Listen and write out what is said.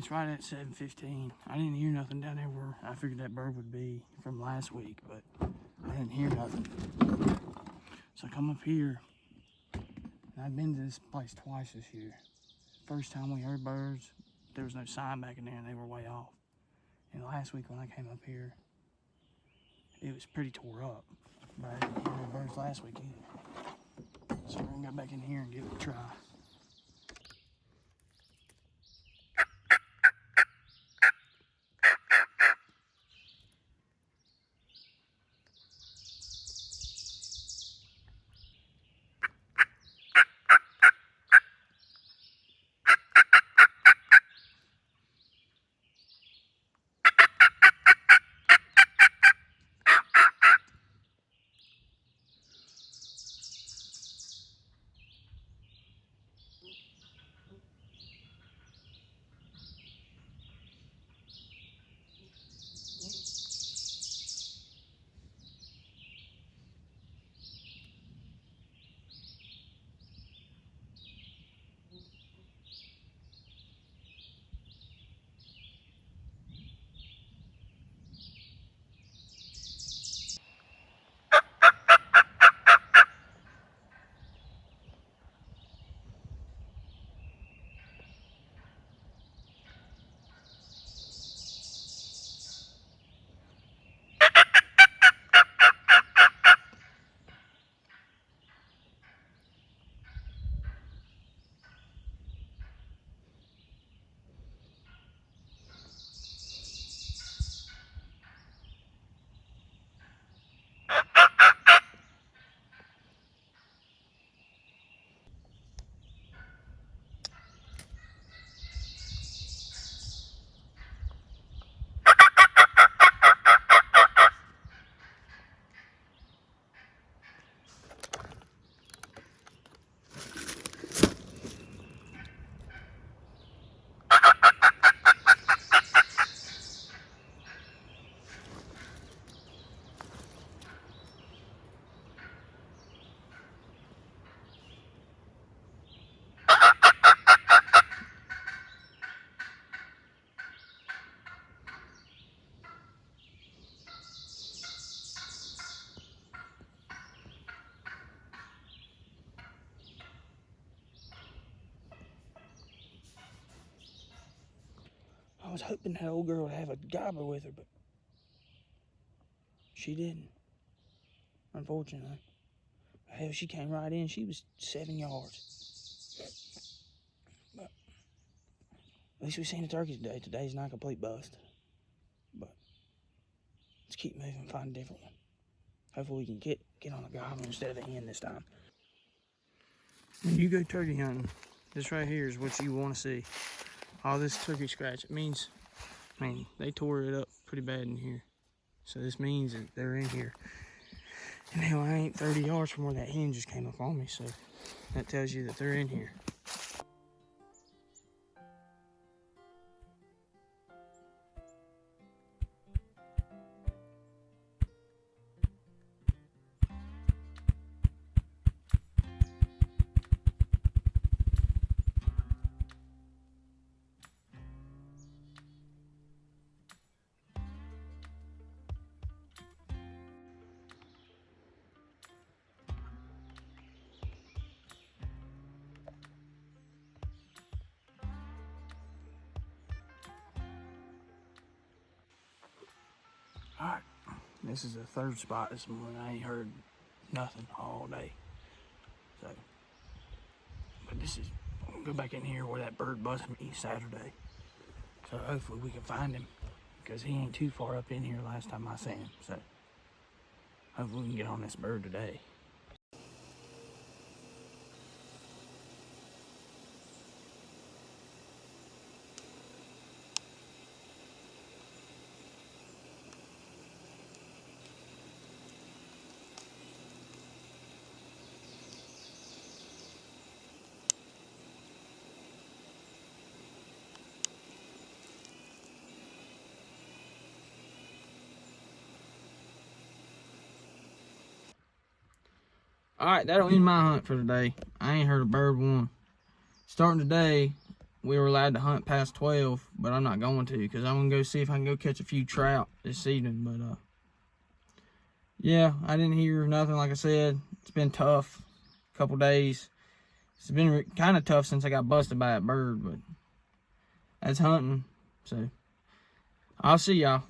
It's right at 7:15. I didn't hear nothing down there where I figured that bird would be from last week, but I didn't hear nothing. So I come up here, and I've been to this place twice this year. First time we heard birds, there was no sign back in there and they were way off. And last week when I came up here, it was pretty tore up. But I didn't hear no birds last week either. So we're gonna go back in here and give it a try. I was hoping that old girl would have a gobbler with her, but she didn't, unfortunately. Hell, she came right in. She was 7 yards. But at least we seen a turkey today. Today's not a complete bust. But let's keep moving and find a different one. Hopefully we can get on a gobbler instead of a hen this time. When you go turkey hunting, this right here is what you want to see. All this turkey scratch, it means, they tore it up pretty bad in here. So this means that they're in here. And hell, I ain't 30 yards from where that hen just came up on me, so that tells you that they're in here. Alright, this is the third spot this morning. I ain't heard nothing all day. So, but this is, I'm gonna go back in here where that bird busted me Saturday. So hopefully we can find him, because he ain't too far up in here last time I seen him. So hopefully we can get on this bird today. Alright, that'll end my hunt for today. I ain't heard a bird one. Starting today, we were allowed to hunt past 12, but I'm not going to because I'm going to go see if I can go catch a few trout this evening. But, yeah, I didn't hear nothing. Like I said, it's been tough a couple days. It's been kind of tough since I got busted by that bird, but that's hunting. So, I'll see y'all.